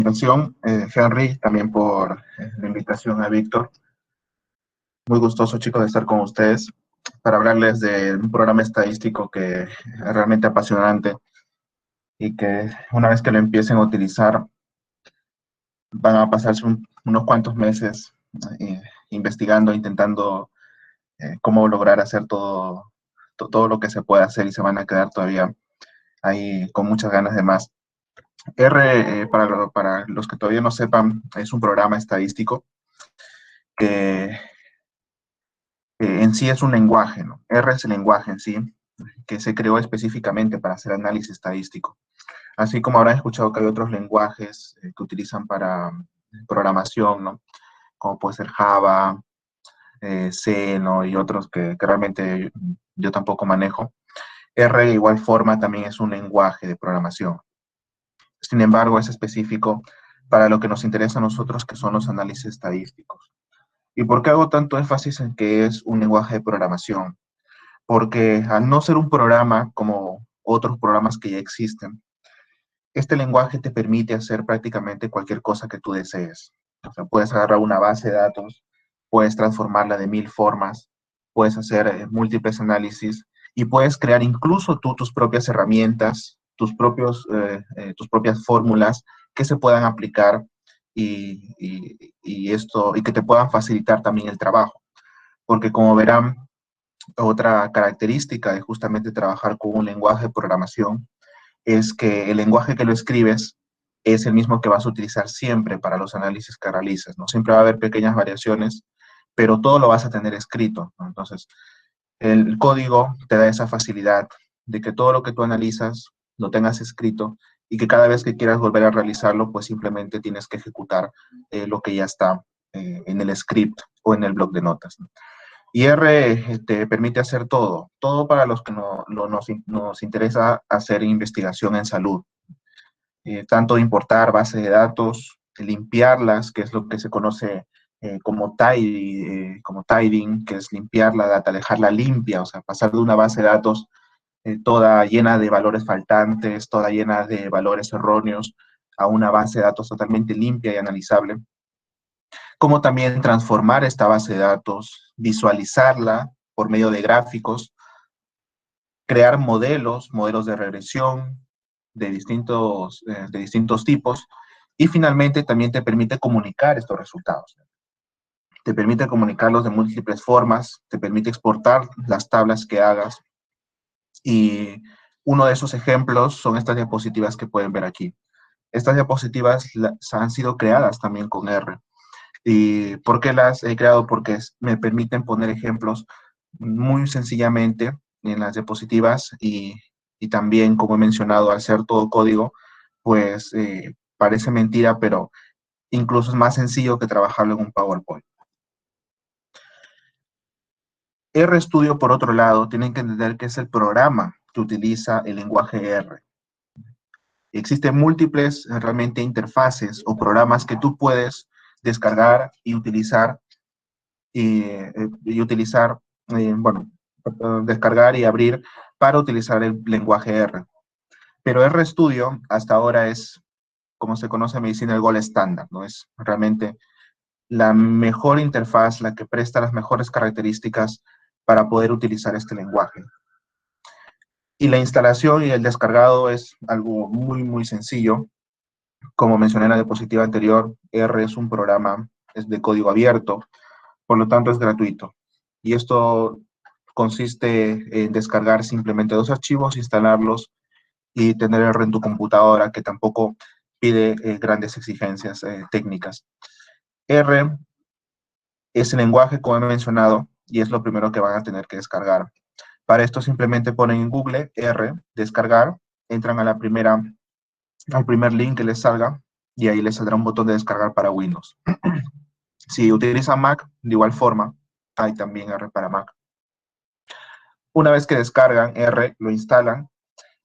Invitación, Henry, también por la invitación a Víctor. Muy gustoso, chicos, de estar con ustedes para hablarles de un programa estadístico que es realmente apasionante y que una vez que lo empiecen a utilizar van a pasarse unos cuantos meses investigando, intentando cómo lograr hacer todo lo que se puede hacer y se van a quedar todavía ahí con muchas ganas de más. R, para los que todavía no sepan, es un programa estadístico que en sí es un lenguaje, ¿no? R es el lenguaje en sí, que se creó específicamente para hacer análisis estadístico. Así como habrán escuchado que hay otros lenguajes que utilizan para programación, ¿no? Como puede ser Java, C, ¿no? Y otros que realmente yo tampoco manejo. R de igual forma también es un lenguaje de programación. Sin embargo, es específico para lo que nos interesa a nosotros, que son los análisis estadísticos. ¿Y por qué hago tanto énfasis en que es un lenguaje de programación? Porque al no ser un programa como otros programas que ya existen, este lenguaje te permite hacer prácticamente cualquier cosa que tú desees. O sea, puedes agarrar una base de datos, puedes transformarla de 1000 formas, puedes hacer múltiples análisis y puedes crear incluso tú tus propias herramientas, tus propias fórmulas que se puedan aplicar y que te puedan facilitar también el trabajo. Porque como verán, otra característica de justamente trabajar con un lenguaje de programación es que el lenguaje que lo escribes es el mismo que vas a utilizar siempre para los análisis que realices, ¿no? Siempre va a haber pequeñas variaciones, pero todo lo vas a tener escrito, ¿no? Entonces, el código te da esa facilidad de que todo lo que tú analizas lo tengas escrito y que cada vez que quieras volver a realizarlo, pues simplemente tienes que ejecutar lo que ya está en el script o en el bloc de notas, ¿no? Y R te permite hacer todo para los que nos interesa hacer investigación en salud. Tanto importar bases de datos, limpiarlas, que es lo que se conoce como tidying, que es limpiar la data, dejarla limpia, o sea, pasar de una base de datos toda llena de valores faltantes, toda llena de valores erróneos, a una base de datos totalmente limpia y analizable. Como también transformar esta base de datos, visualizarla por medio de gráficos, crear modelos de regresión de distintos tipos, y finalmente también te permite comunicar estos resultados. Te permite comunicarlos de múltiples formas, te permite exportar las tablas que hagas, y uno de esos ejemplos son estas diapositivas que pueden ver aquí. Estas diapositivas han sido creadas también con R. ¿Y por qué las he creado? Porque me permiten poner ejemplos muy sencillamente en las diapositivas y también, como he mencionado, al ser todo código, pues parece mentira, pero incluso es más sencillo que trabajarlo en un PowerPoint. RStudio, por otro lado, tienen que entender que es el programa que utiliza el lenguaje R. Existen múltiples realmente interfaces o programas que tú puedes descargar y utilizar bueno, descargar y abrir para utilizar el lenguaje R. Pero RStudio hasta ahora es, como se conoce en medicina, el gold estándar, ¿no? Es realmente la mejor interfaz, la que presta las mejores características para poder utilizar este lenguaje. Y la instalación y el descargado es algo muy, muy sencillo. Como mencioné en la diapositiva anterior, R es un programa, es de código abierto, por lo tanto es gratuito. Y esto consiste en descargar simplemente 2 archivos, instalarlos y tener R en tu computadora, que tampoco pide grandes exigencias técnicas. R es el lenguaje, como he mencionado, y es lo primero que van a tener que descargar. Para esto simplemente ponen en Google R, descargar, entran al primer link que les salga y ahí les saldrá un botón de descargar para Windows. Si utilizan Mac, de igual forma, hay también R para Mac. Una vez que descargan R, lo instalan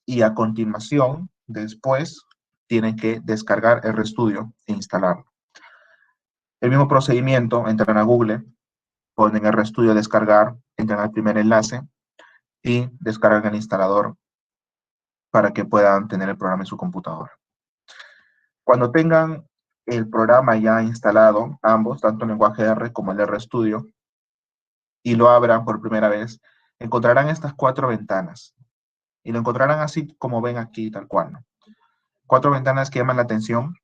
y a continuación, después, tienen que descargar RStudio e instalarlo. El mismo procedimiento, entran a Google, ponen RStudio descargar, entran al primer enlace y descargan el instalador para que puedan tener el programa en su computadora. Cuando tengan el programa ya instalado, ambos, tanto el lenguaje R como el RStudio, y lo abran por primera vez, encontrarán estas 4 ventanas. Y lo encontrarán así como ven aquí, tal cual, ¿no? 4 ventanas que llaman la atención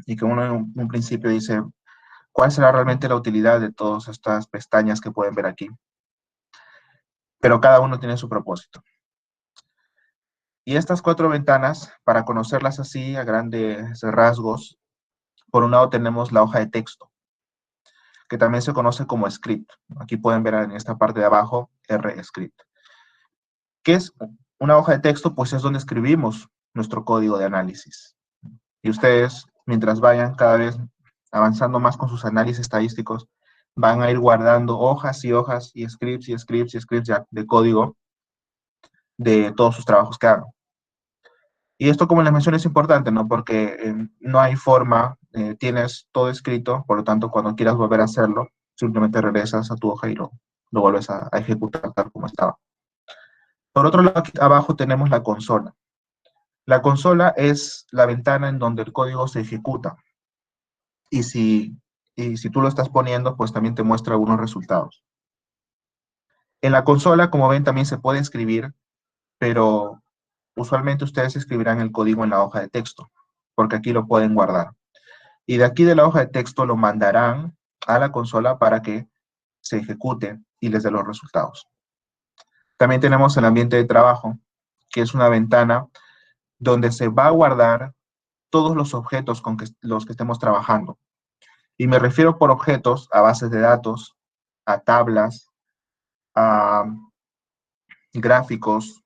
y que uno en un principio dice, ¿cuál será realmente la utilidad de todas estas pestañas que pueden ver aquí? Pero cada uno tiene su propósito. Y estas 4 ventanas, para conocerlas así a grandes rasgos, por un lado tenemos la hoja de texto, que también se conoce como script. Aquí pueden ver en esta parte de abajo, RScript. ¿Qué es una hoja de texto? Pues es donde escribimos nuestro código de análisis. Y ustedes, mientras vayan cada vez avanzando más con sus análisis estadísticos, van a ir guardando hojas y hojas y scripts y scripts y scripts de código de todos sus trabajos que hagan. Y esto, como les mencioné, es importante, ¿no? Porque no hay forma, tienes todo escrito, por lo tanto, cuando quieras volver a hacerlo, simplemente regresas a tu hoja y lo vuelves a ejecutar tal como estaba. Por otro lado, aquí abajo tenemos la consola. La consola es la ventana en donde el código se ejecuta. Y si tú lo estás poniendo, pues también te muestra algunos resultados. En la consola, como ven, también se puede escribir, pero usualmente ustedes escribirán el código en la hoja de texto, porque aquí lo pueden guardar. Y de aquí de la hoja de texto lo mandarán a la consola para que se ejecute y les dé los resultados. También tenemos el ambiente de trabajo, que es una ventana donde se va a guardar todos los objetos con los que estemos trabajando. Y me refiero por objetos a bases de datos, a tablas, a gráficos,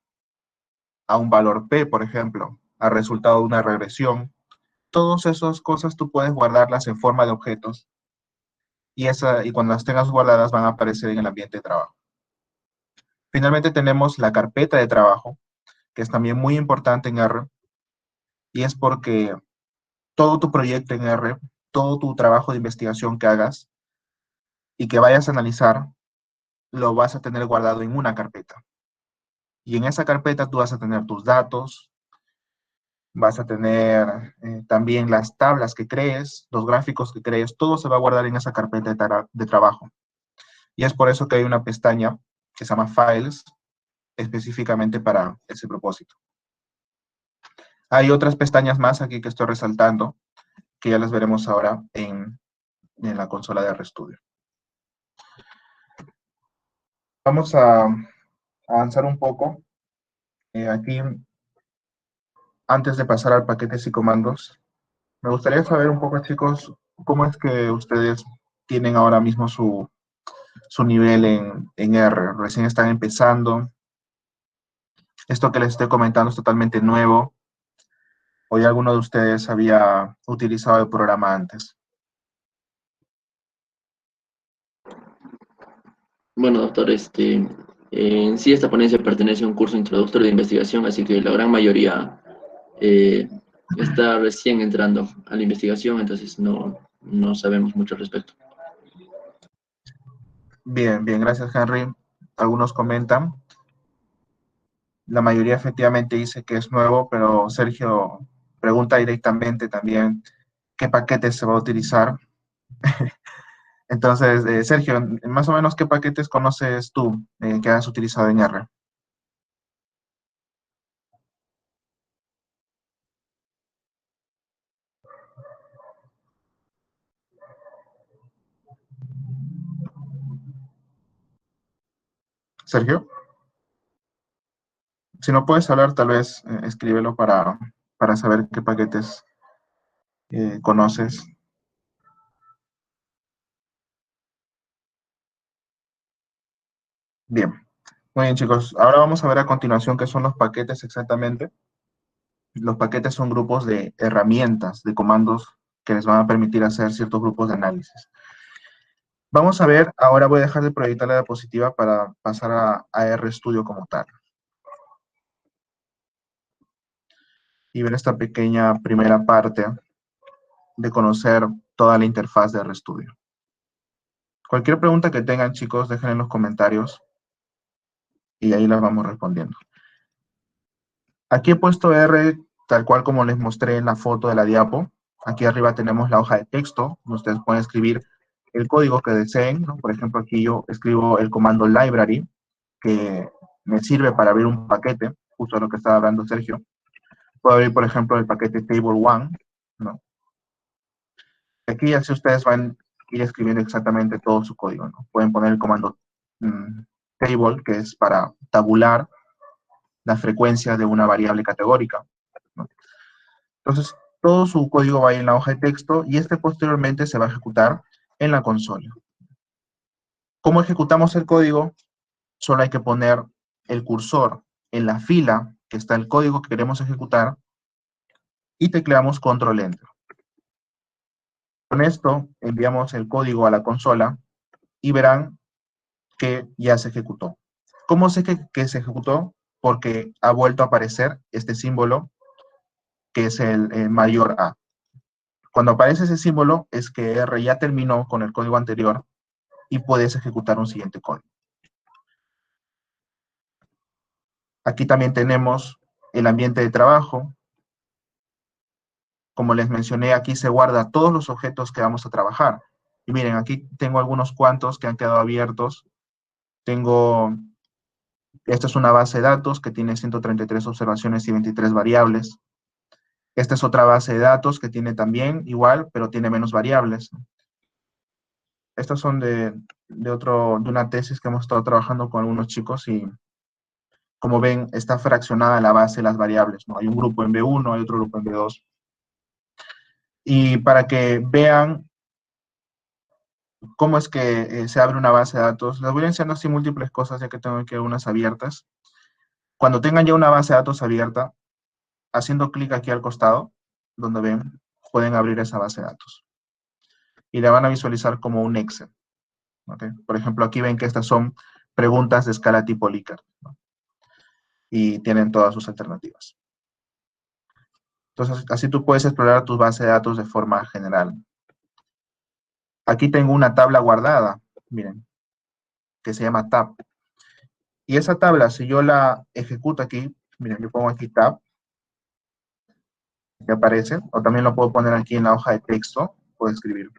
a un valor P, por ejemplo, a resultado de una regresión. Todas esas cosas tú puedes guardarlas en forma de objetos y cuando las tengas guardadas van a aparecer en el ambiente de trabajo. Finalmente tenemos la carpeta de trabajo, que es también muy importante en R, y es porque todo tu proyecto en R, todo tu trabajo de investigación que hagas y que vayas a analizar, lo vas a tener guardado en una carpeta. Y en esa carpeta tú vas a tener tus datos, vas a tener también las tablas que crees, los gráficos que crees, todo se va a guardar en esa carpeta de trabajo. Y es por eso que hay una pestaña que se llama Files, específicamente para ese propósito. Hay otras pestañas más aquí que estoy resaltando, que ya las veremos ahora en la consola de RStudio. Vamos a avanzar un poco. Aquí, antes de pasar al paquetes y comandos, me gustaría saber un poco, chicos, cómo es que ustedes tienen ahora mismo su nivel en R. Recién están empezando. Esto que les estoy comentando es totalmente nuevo. ¿O ya alguno de ustedes había utilizado el programa antes? Bueno, doctor, en sí esta ponencia pertenece a un curso introductorio de investigación, así que la gran mayoría está recién entrando a la investigación, entonces no sabemos mucho al respecto. Bien, bien, gracias, Henry. Algunos comentan. La mayoría efectivamente dice que es nuevo, pero Sergio pregunta directamente también qué paquetes se va a utilizar. Entonces, Sergio, más o menos, ¿qué paquetes conoces tú que has utilizado en R? Sergio, si no puedes hablar, tal vez escríbelo para saber qué paquetes conoces. Bien, muy bien, chicos. Ahora vamos a ver a continuación qué son los paquetes exactamente. Los paquetes son grupos de herramientas, de comandos que les van a permitir hacer ciertos grupos de análisis. Vamos a ver, ahora voy a dejar de proyectar la diapositiva para pasar a RStudio como tal. Y ver esta pequeña primera parte de conocer toda la interfaz de RStudio. Cualquier pregunta que tengan, chicos, dejen en los comentarios y ahí las vamos respondiendo. Aquí he puesto R tal cual como les mostré en la foto de la diapo. Aquí arriba tenemos la hoja de texto, donde ustedes pueden escribir el código que deseen, ¿no? Por ejemplo, aquí yo escribo el comando library, que me sirve para abrir un paquete, justo lo que estaba hablando Sergio. Puedo abrir, por ejemplo, el paquete table1, ¿no? Aquí así ustedes van a ir escribiendo exactamente todo su código, ¿no? Pueden poner el comando table, que es para tabular la frecuencia de una variable categórica, ¿no? Entonces, todo su código va a ir en la hoja de texto y este posteriormente se va a ejecutar en la consola. ¿Cómo ejecutamos el código? Solo hay que poner el cursor en la fila que está el código que queremos ejecutar y tecleamos control enter. Con esto enviamos el código a la consola y verán que ya se ejecutó. ¿Cómo sé que se ejecutó? Porque ha vuelto a aparecer este símbolo que es el mayor A. Cuando aparece ese símbolo es que R ya terminó con el código anterior y puedes ejecutar un siguiente código. Aquí también tenemos el ambiente de trabajo. Como les mencioné, aquí se guarda todos los objetos que vamos a trabajar. Y miren, aquí tengo algunos cuantos que han quedado abiertos. Esta es una base de datos que tiene 133 observaciones y 23 variables. Esta es otra base de datos que tiene también igual, pero tiene menos variables. Estas son de una tesis que hemos estado trabajando con algunos chicos y, como ven, está fraccionada la base de las variables, ¿no? Hay un grupo en B1, hay otro grupo en B2. Y para que vean cómo es que se abre una base de datos, les voy enseñando así múltiples cosas, ya que tengo aquí unas abiertas. Cuando tengan ya una base de datos abierta, haciendo clic aquí al costado, donde ven, pueden abrir esa base de datos. Y la van a visualizar como un Excel, ¿okay? Por ejemplo, aquí ven que estas son preguntas de escala tipo Likert, ¿no? Y tienen todas sus alternativas. Entonces, así tú puedes explorar tus bases de datos de forma general. Aquí tengo una tabla guardada, miren, que se llama tab. Y esa tabla, si yo la ejecuto aquí, miren, yo pongo aquí tab, que aparece, o también lo puedo poner aquí en la hoja de texto, puedo escribir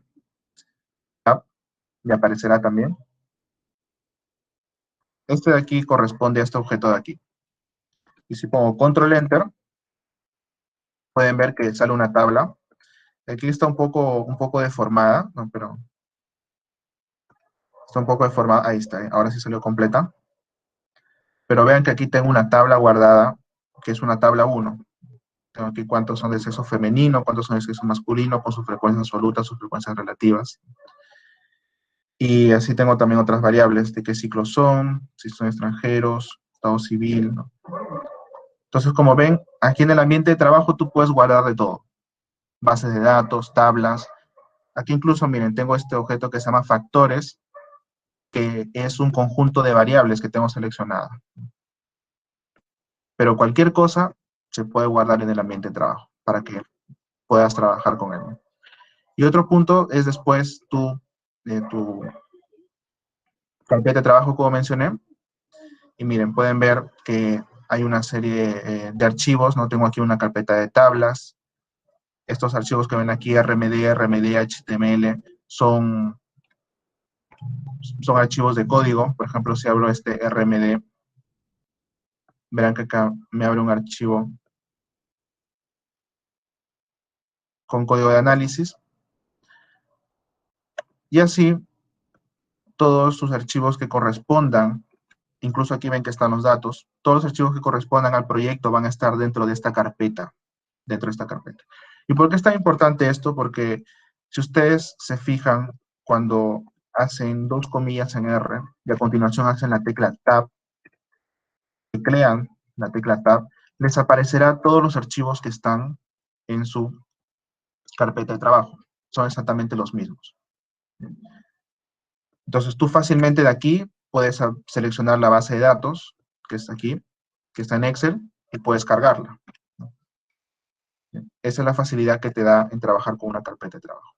tab, y aparecerá también. Este de aquí corresponde a este objeto de aquí. Y si pongo control enter, pueden ver que sale una tabla. Aquí está un poco deformada, ¿no? Pero está un poco deformada, ahí está, ahora sí salió completa. Pero vean que aquí tengo una tabla guardada, que es una tabla 1. Tengo aquí cuántos son de sexo femenino, cuántos son de sexo masculino, con sus frecuencias absolutas, sus frecuencias relativas. Y así tengo también otras variables, de qué ciclos son, si son extranjeros, estado civil, ¿no? Entonces, como ven, aquí en el ambiente de trabajo tú puedes guardar de todo. Bases de datos, tablas. Aquí incluso, miren, tengo este objeto que se llama factores, que es un conjunto de variables que tengo seleccionadas. Pero cualquier cosa se puede guardar en el ambiente de trabajo para que puedas trabajar con él. Y otro punto es después de tu carpeta de trabajo, como mencioné. Y miren, pueden ver que hay una serie de archivos, ¿no? Tengo aquí una carpeta de tablas. Estos archivos que ven aquí, RMD, RMD, HTML, son archivos de código. Por ejemplo, si abro este RMD, verán que acá me abre un archivo con código de análisis. Y así, todos sus archivos que correspondan, incluso aquí ven que están los datos, todos los archivos que correspondan al proyecto van a estar dentro de esta carpeta, ¿Y por qué es tan importante esto? Porque si ustedes se fijan, cuando hacen dos comillas en R y a continuación hacen la tecla Tab, teclean la tecla Tab, les aparecerá todos los archivos que están en su carpeta de trabajo. Son exactamente los mismos. Entonces tú fácilmente de aquí puedes seleccionar la base de datos, que está aquí, que está en Excel, y puedes cargarla. Esa es la facilidad que te da en trabajar con una carpeta de trabajo.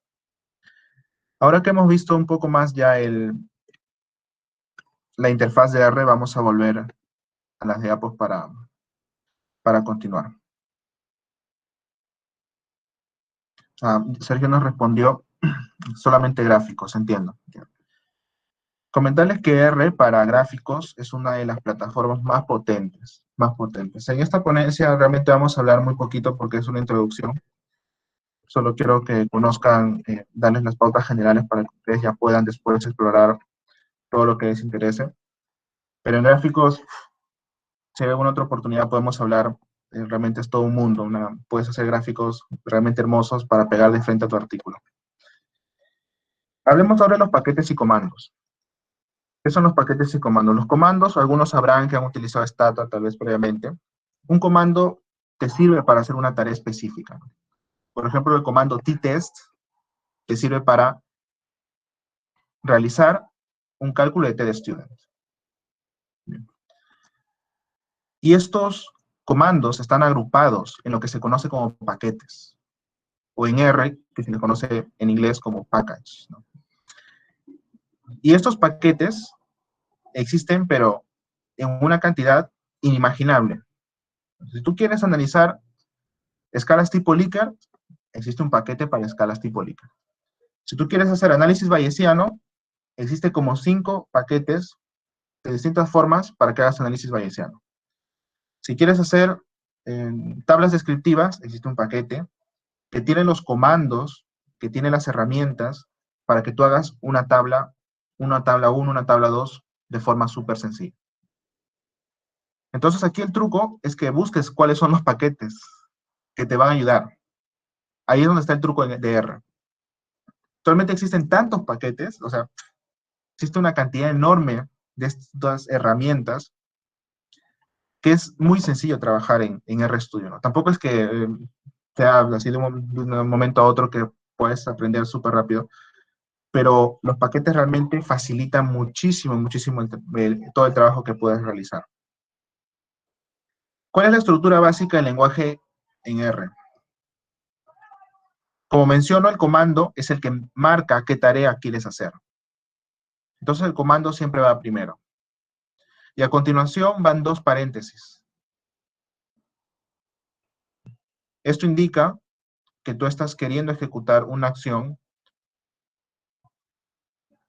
Ahora que hemos visto un poco más ya la interfaz de R, vamos a volver a las diapos para continuar. Sergio nos respondió solamente gráficos, entiendo. Comentarles que R para gráficos es una de las plataformas más potentes, más potentes. En esta ponencia realmente vamos a hablar muy poquito porque es una introducción. Solo quiero que conozcan, darles las pautas generales para que ustedes ya puedan después explorar todo lo que les interese. Pero en gráficos, si hay alguna otra oportunidad, podemos hablar, realmente es todo un mundo. Puedes hacer gráficos realmente hermosos para pegar de frente a tu artículo. Hablemos ahora de los paquetes y comandos. ¿Qué son los paquetes y comandos? Los comandos, algunos sabrán que han utilizado Stata tal vez previamente. Un comando te sirve para hacer una tarea específica. Por ejemplo, el comando t-test te sirve para realizar un cálculo de t-student. Y estos comandos están agrupados en lo que se conoce como paquetes, o en R, que se le conoce en inglés como package, ¿no? Y estos paquetes existen, pero en una cantidad inimaginable. Si tú quieres analizar escalas tipo Likert, existe un paquete para escalas tipo Likert. Si tú quieres hacer análisis bayesiano, existe como 5 paquetes de distintas formas para que hagas análisis bayesiano. Si quieres hacer tablas descriptivas, existe un paquete que tiene los comandos, que tiene las herramientas para que tú hagas una tabla 1, una tabla 2, de forma súper sencilla. Entonces aquí el truco es que busques cuáles son los paquetes que te van a ayudar. Ahí es donde está el truco de R. Actualmente existen tantos paquetes, o sea, existe una cantidad enorme de estas herramientas que es muy sencillo trabajar en RStudio, ¿no? Tampoco es que sea así de un momento a otro que puedes aprender súper rápido, pero los paquetes realmente facilitan muchísimo, muchísimo todo el trabajo que puedes realizar. ¿Cuál es la estructura básica del lenguaje en R? Como menciono, el comando es el que marca qué tarea quieres hacer. Entonces el comando siempre va primero. Y a continuación van 2 paréntesis. Esto indica que tú estás queriendo ejecutar una acción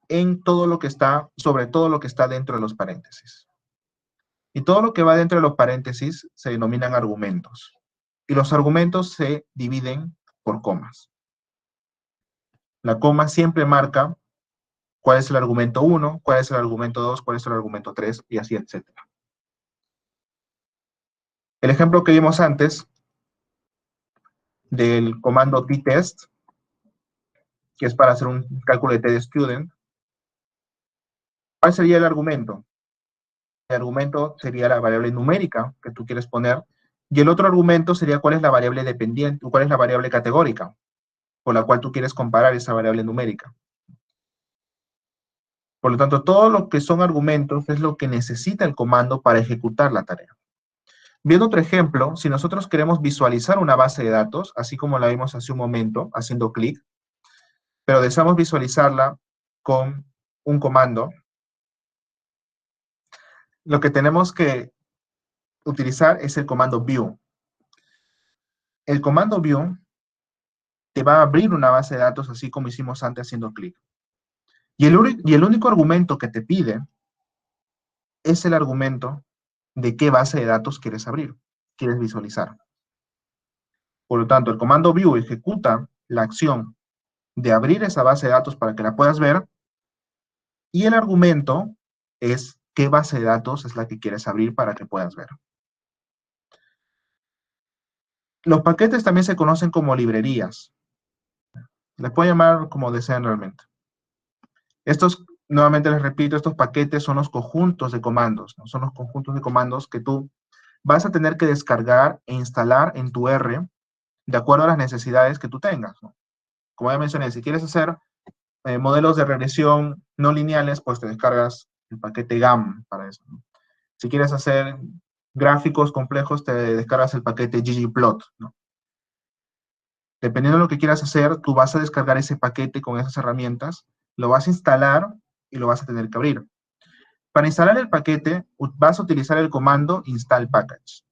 en todo lo que está, sobre todo lo que está dentro de los paréntesis. Y todo lo que va dentro de los paréntesis se denominan argumentos. Y los argumentos se dividen por comas. La coma siempre marca cuál es el argumento 1, cuál es el argumento 2, cuál es el argumento 3, y así, etc. El ejemplo que vimos antes del comando t-test, que es para hacer un cálculo de t-student, ¿cuál sería el argumento? El argumento sería la variable numérica que tú quieres poner, y el otro argumento sería cuál es la variable dependiente, o cuál es la variable categórica, por la cual tú quieres comparar esa variable numérica. Por lo tanto, todo lo que son argumentos es lo que necesita el comando para ejecutar la tarea. Viendo otro ejemplo, si nosotros queremos visualizar una base de datos, así como la vimos hace un momento, haciendo clic, pero deseamos visualizarla con un comando, lo que tenemos que utilizar es el comando view. El comando view te va a abrir una base de datos así como hicimos antes haciendo clic. Y el único argumento que te pide es el argumento de qué base de datos quieres abrir, quieres visualizar. Por lo tanto, el comando view ejecuta la acción de abrir esa base de datos para que la puedas ver, y el argumento es qué base de datos es la que quieres abrir para que puedas ver. Los paquetes también se conocen como librerías. Les puedo llamar como deseen realmente. Estos, nuevamente les repito, estos paquetes son los conjuntos de comandos, ¿no? Son los conjuntos de comandos que tú vas a tener que descargar e instalar en tu R de acuerdo a las necesidades que tú tengas, ¿no? Como ya mencioné, si quieres hacer modelos de regresión no lineales, pues te descargas el paquete GAM para eso, ¿no? Si quieres hacer gráficos complejos, te descargas el paquete ggplot, ¿no? Dependiendo de lo que quieras hacer, tú vas a descargar ese paquete con esas herramientas, lo vas a instalar y lo vas a tener que abrir. Para instalar el paquete, vas a utilizar el comando install package.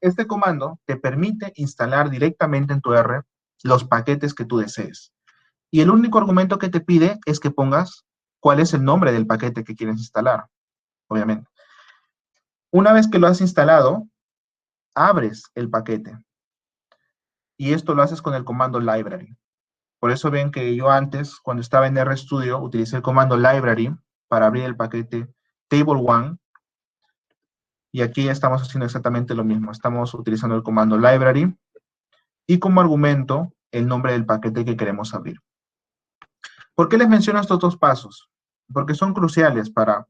Este comando te permite instalar directamente en tu R los paquetes que tú desees. Y el único argumento que te pide es que pongas cuál es el nombre del paquete que quieres instalar, obviamente. Una vez que lo has instalado, abres el paquete. Y esto lo haces con el comando library. Por eso ven que yo antes, cuando estaba en RStudio, utilicé el comando library para abrir el paquete table one. Y aquí estamos haciendo exactamente lo mismo. Estamos utilizando el comando library y como argumento el nombre del paquete que queremos abrir. ¿Por qué les menciono estos dos pasos? Porque son cruciales para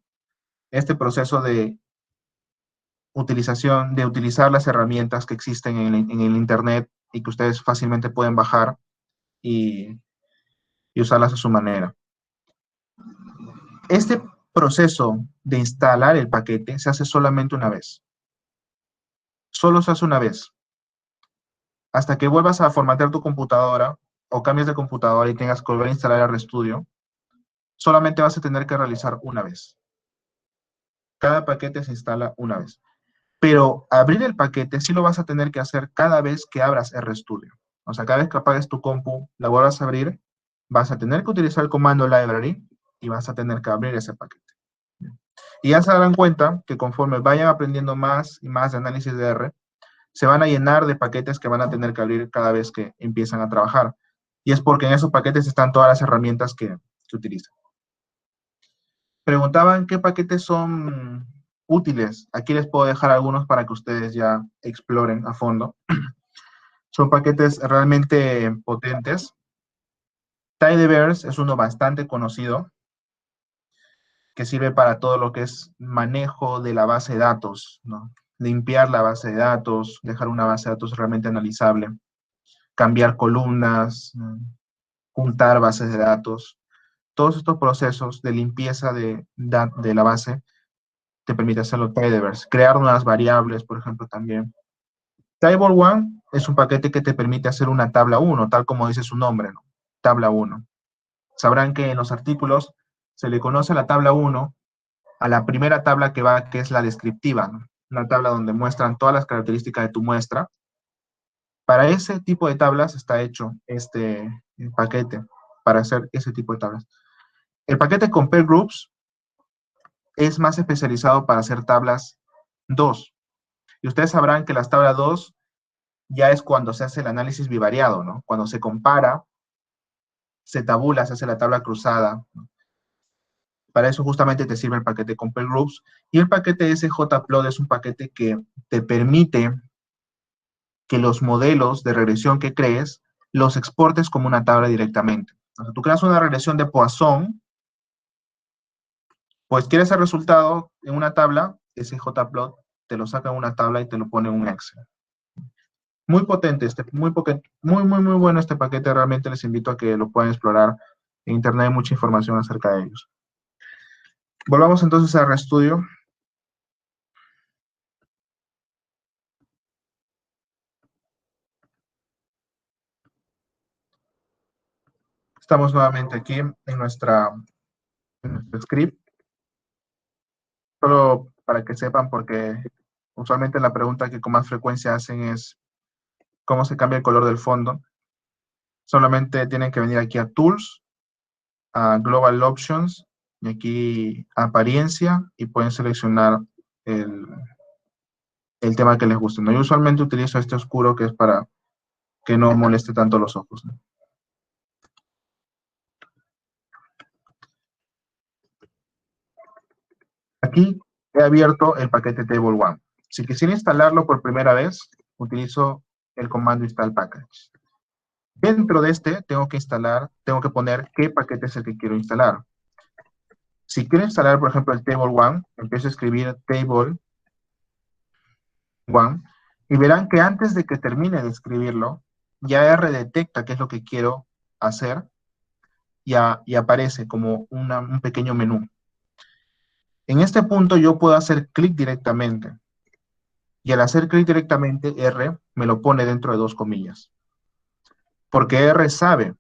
este proceso de utilización, de utilizar las herramientas que existen en el Internet y que ustedes fácilmente pueden bajar y usarlas a su manera. Este proceso de instalar el paquete se hace solamente una vez. Solo se hace una vez. Hasta que vuelvas a formatear tu computadora o cambies de computadora y tengas que volver a instalar RStudio, solamente vas a tener que realizar una vez. Cada paquete se instala una vez. Pero abrir el paquete sí lo vas a tener que hacer cada vez que abras RStudio. O sea, cada vez que apagues tu compu, la vuelvas a abrir, vas a tener que utilizar el comando library y vas a tener que abrir ese paquete. Y ya se darán cuenta que conforme vayan aprendiendo más y más de análisis de R, se van a llenar de paquetes que van a tener que abrir cada vez que empiezan a trabajar. Y es porque en esos paquetes están todas las herramientas que utilizan. Preguntaban qué paquetes son útiles. Aquí les puedo dejar algunos para que ustedes ya exploren a fondo. Son paquetes realmente potentes. Tidyverse es uno bastante conocido que sirve para todo lo que es manejo de la base de datos, ¿no? Limpiar la base de datos, dejar una base de datos realmente analizable, cambiar columnas, juntar bases de datos. Todos estos procesos de limpieza de la base te permite hacerlo Tidyverse. Crear nuevas variables, por ejemplo, también. Table1 es un paquete que te permite hacer una tabla 1, tal como dice su nombre, ¿no? Tabla 1. Sabrán que en los artículos se le conoce a la tabla 1 a la primera tabla que va, que es la descriptiva, ¿no? Una tabla donde muestran todas las características de tu muestra. Para ese tipo de tablas está hecho este paquete, para hacer ese tipo de tablas. El paquete Compare Groups es más especializado para hacer tablas 2. Y ustedes sabrán que las tablas 2 ya es cuando se hace el análisis bivariado, ¿no? Cuando se compara, se tabula, se hace la tabla cruzada, ¿no? Para eso justamente te sirve el paquete Compare Groups. Y el paquete SJPlot es un paquete que te permite que los modelos de regresión que crees los exportes como una tabla directamente. O sea, tú creas una regresión de Poisson, pues quieres el resultado en una tabla, SJPlot te lo saca en una tabla y te lo pone en un Excel. Muy potente, muy bueno este paquete, realmente les invito a que lo puedan explorar. En internet hay mucha información acerca de ellos. Volvamos entonces a RStudio. Estamos nuevamente aquí en nuestro script. Solo para que sepan, porque usualmente la pregunta que con más frecuencia hacen es ¿cómo se cambia el color del fondo? Solamente tienen que venir aquí a Tools, a Global Options, y aquí a Apariencia, y pueden seleccionar el tema que les guste, ¿no? Yo usualmente utilizo este oscuro que es para que no moleste tanto los ojos, ¿no? Aquí he abierto el paquete Table One. Si quisiera instalarlo por primera vez, utilizo el comando install package. Dentro de este tengo que poner qué paquete es el que quiero instalar. Si quiero instalar, por ejemplo, el Table One, empiezo a escribir Table One y verán que antes de que termine de escribirlo, ya R detecta qué es lo que quiero hacer y aparece como un pequeño menú. En este punto yo puedo hacer clic directamente y al hacer clic directamente R me lo pone dentro de dos comillas. Porque R sabe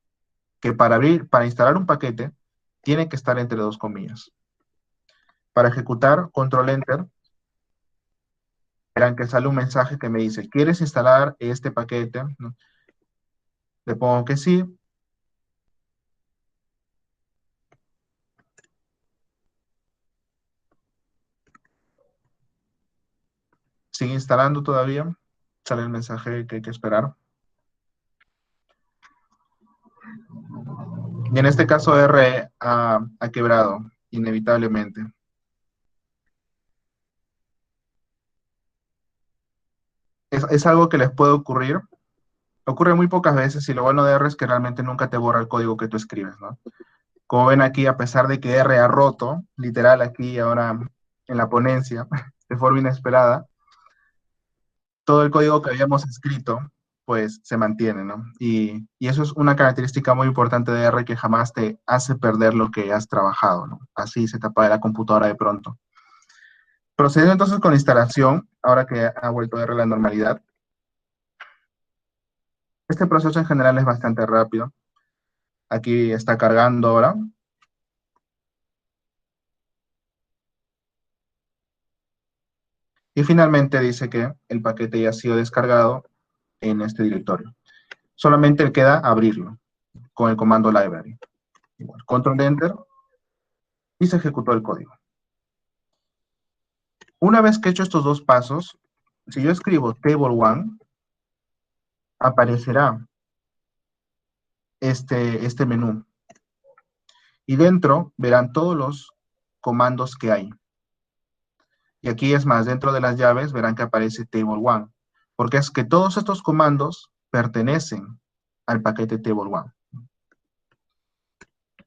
que para instalar un paquete tiene que estar entre dos comillas. Para ejecutar, control enter, verán que sale un mensaje que me dice, ¿quieres instalar este paquete? Le pongo que sí. Sigue instalando todavía. Sale el mensaje que hay que esperar. Y en este caso R ha quebrado, inevitablemente. Es algo que les puede ocurrir. Ocurre muy pocas veces y lo bueno de R es que realmente nunca te borra el código que tú escribes, ¿no? Como ven aquí, a pesar de que R ha roto, literal aquí ahora en la ponencia, de forma inesperada, todo el código que habíamos escrito, pues se mantiene, ¿no? Y eso es una característica muy importante de R que jamás te hace perder lo que has trabajado, ¿no? Así se te apaga la computadora de pronto. Procediendo entonces con la instalación, ahora que ha vuelto R a la normalidad, este proceso en general es bastante rápido. Aquí está cargando ahora. Y finalmente dice que el paquete ya ha sido descargado en este directorio. Solamente queda abrirlo con el comando library. Igual, control enter y se ejecutó el código. Una vez que he hecho estos dos pasos, si yo escribo table1, aparecerá este menú. Y dentro verán todos los comandos que hay. Y aquí es más, dentro de las llaves verán que aparece table1, porque es que todos estos comandos pertenecen al paquete table1.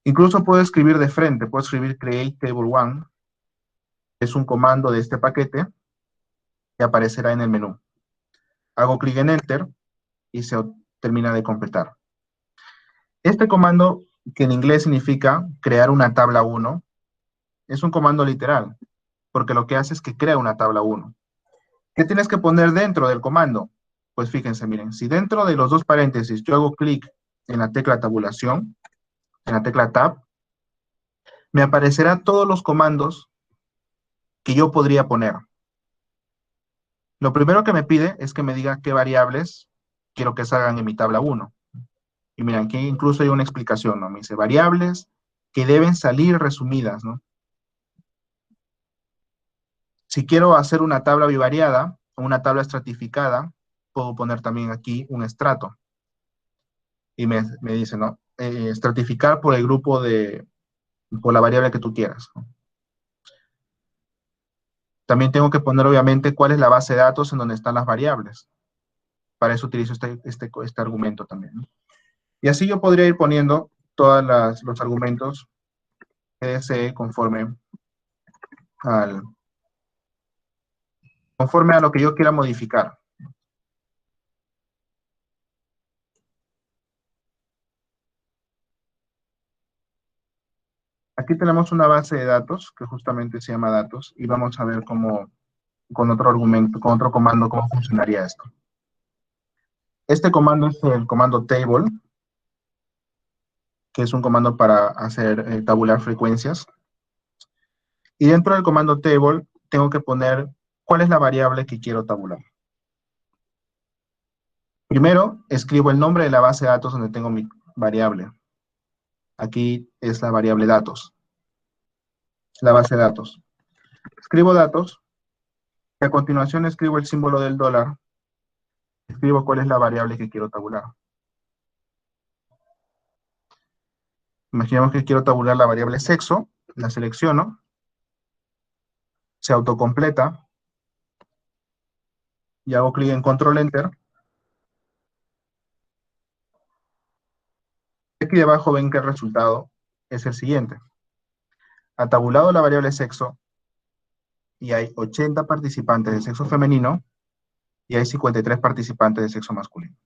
Incluso puedo escribir de frente, puedo escribir create table1, es un comando de este paquete que aparecerá en el menú. Hago clic en enter y se termina de completar. Este comando, que en inglés significa crear una tabla 1, es un comando literal, porque lo que hace es que crea una tabla 1. ¿Qué tienes que poner dentro del comando? Pues fíjense, miren, si dentro de los dos paréntesis yo hago clic en la tecla tabulación, en la tecla tab, me aparecerán todos los comandos que yo podría poner. Lo primero que me pide es que me diga qué variables quiero que salgan en mi tabla 1. Y miren, aquí incluso hay una explicación, ¿no? Me dice variables que deben salir resumidas, ¿no? Si quiero hacer una tabla bivariada o una tabla estratificada, puedo poner también aquí un estrato. Y me dice, ¿no? Estratificar por el grupo por la variable que tú quieras, ¿no? También tengo que poner, obviamente, cuál es la base de datos en donde están las variables. Para eso utilizo este argumento también, ¿no? Y así yo podría ir poniendo todos los argumentos que desee al, conforme a lo que yo quiera modificar. Aquí tenemos una base de datos que justamente se llama datos y vamos a ver cómo, con otro argumento, con otro comando, cómo funcionaría esto. Este comando es el comando table, que es un comando para hacer tabular frecuencias. Y dentro del comando table tengo que poner cuál es la variable que quiero tabular. Primero, escribo el nombre de la base de datos donde tengo mi variable. Aquí es la variable datos, la base de datos. Escribo datos y a continuación escribo el símbolo del dólar. Escribo cuál es la variable que quiero tabular. Imaginemos que quiero tabular la variable sexo, la selecciono, se autocompleta y hago clic en control enter. Aquí debajo ven que el resultado es el siguiente. Ha tabulado la variable sexo y hay 80 participantes de sexo femenino y hay 53 participantes de sexo masculino.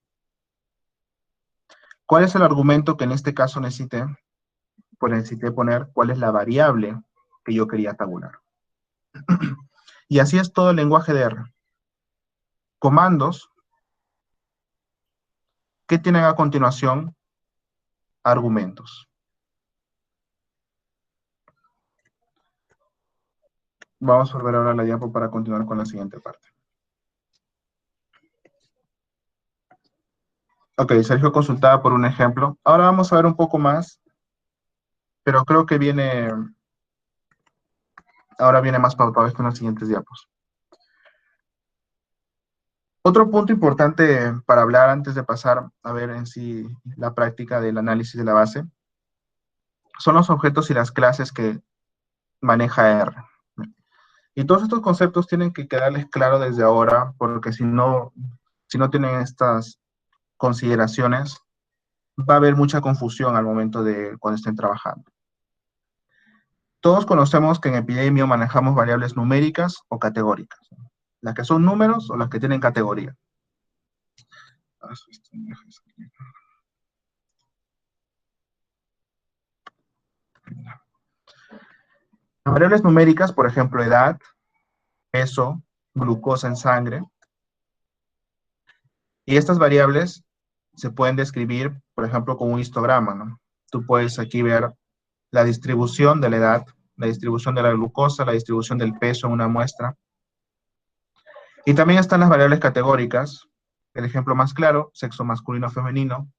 ¿Cuál es el argumento que en este caso necesité? Pues necesité poner cuál es la variable que yo quería tabular. Y así es todo el lenguaje de R. Comandos que tienen a continuación argumentos. Vamos a volver ahora a la diapo para continuar con la siguiente parte. Ok, Sergio consultaba por un ejemplo. Ahora vamos a ver un poco más, pero creo que ahora viene más pautado esto en los siguientes diapos. Otro punto importante para hablar antes de pasar a ver en sí la práctica del análisis de la base son los objetos y las clases que maneja R. Y todos estos conceptos tienen que quedarles claro desde ahora, porque si no tienen estas consideraciones, va a haber mucha confusión al momento de cuando estén trabajando. Todos conocemos que en Epidemio manejamos variables numéricas o categóricas, las que son números o las que tienen categoría. Las variables numéricas, por ejemplo, edad, peso, glucosa en sangre, y estas variables se pueden describir, por ejemplo, con un histograma, ¿no? Tú puedes aquí ver la distribución de la edad, la distribución de la glucosa, la distribución del peso en una muestra. Y también están las variables categóricas. El ejemplo más claro, sexo masculino o femenino,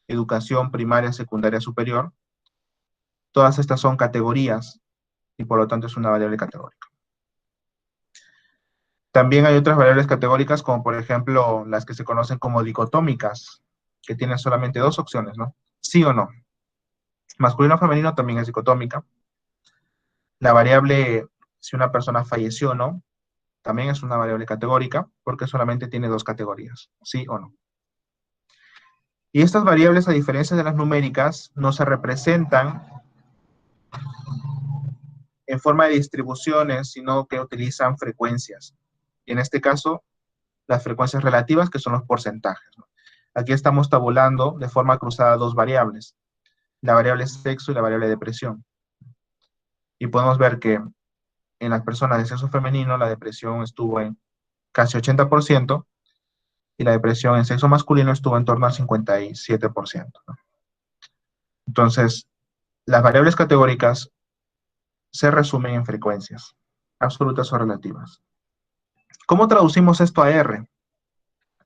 educación primaria, secundaria, superior. Todas estas son categorías y por lo tanto es una variable categórica. También hay otras variables categóricas como por ejemplo las que se conocen como dicotómicas, que tienen solamente dos opciones, ¿no? Sí o no. Masculino o femenino también es dicotómica. La variable si una persona falleció o no, también es una variable categórica porque solamente tiene dos categorías, sí o no. Y estas variables, a diferencia de las numéricas, no se representan en forma de distribuciones, sino que utilizan frecuencias. Y en este caso, las frecuencias relativas, que son los porcentajes, ¿no? Aquí estamos tabulando de forma cruzada dos variables, la variable sexo y la variable depresión. Y podemos ver que en las personas de sexo femenino la depresión estuvo en casi 80% y la depresión en sexo masculino estuvo en torno al 57%, ¿no? Entonces, las variables categóricas se resumen en frecuencias, absolutas o relativas. ¿Cómo traducimos esto a R?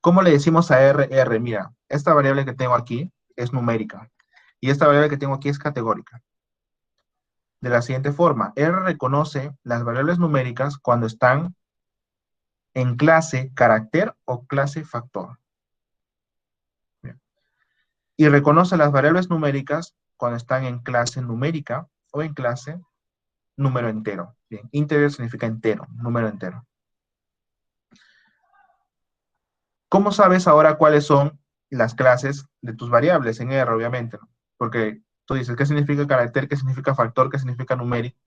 ¿Cómo le decimos a R, R? Mira, esta variable que tengo aquí es numérica y esta variable que tengo aquí es categórica. De la siguiente forma, R reconoce las variables numéricas cuando están en clase carácter o clase factor. Bien. Y reconoce las variables numéricas cuando están en clase numérica o en clase número entero. Bien, integer significa entero, número entero. ¿Cómo sabes ahora cuáles son las clases de tus variables en R, obviamente, ¿no? Porque tú dices, ¿qué significa carácter? ¿Qué significa factor? ¿Qué significa numérico?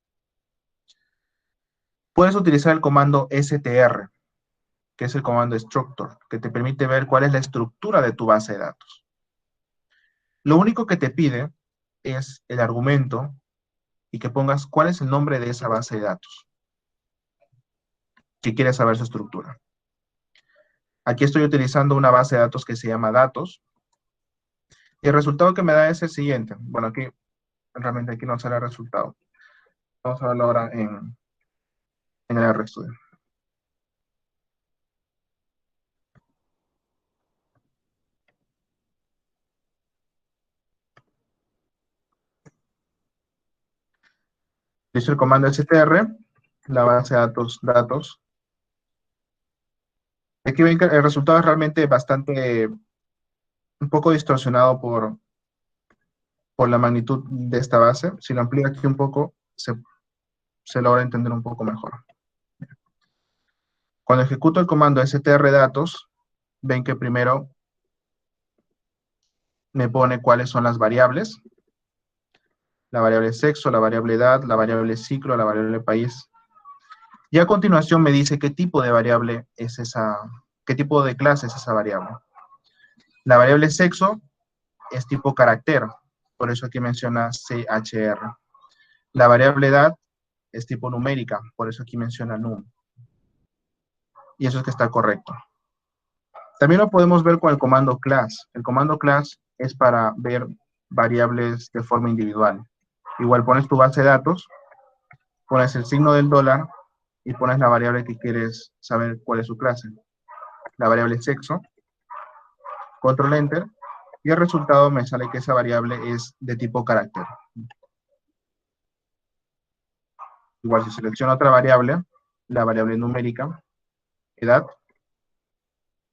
Puedes utilizar el comando str, que es el comando structure, que te permite ver cuál es la estructura de tu base de datos. Lo único que te pide es el argumento y que pongas cuál es el nombre de esa base de datos, que quieres saber su estructura. Aquí estoy utilizando una base de datos que se llama datos, y el resultado que me da es el siguiente. Bueno, realmente aquí no sale el resultado. Vamos a verlo ahora en el RStudio. Dice el comando str, la base de datos. Aquí ven que el resultado es realmente bastante, un poco distorsionado por la magnitud de esta base. Si lo amplío aquí un poco, se logra entender un poco mejor. Cuando ejecuto el comando strdatos, ven que primero me pone cuáles son las variables. La variable sexo, la variable edad, la variable ciclo, la variable país. Y a continuación me dice qué tipo de variable es esa, qué tipo de clase es esa variable. La variable sexo es tipo carácter, por eso aquí menciona CHR. La variable edad es tipo numérica, por eso aquí menciona num. Y eso es que está correcto. También lo podemos ver con el comando class. El comando class es para ver variables de forma individual. Igual pones tu base de datos, pones el signo del dólar y pones la variable que quieres saber cuál es su clase. La variable sexo, control enter, y el resultado me sale que esa variable es de tipo carácter. Igual si selecciono otra variable, la variable numérica, edad,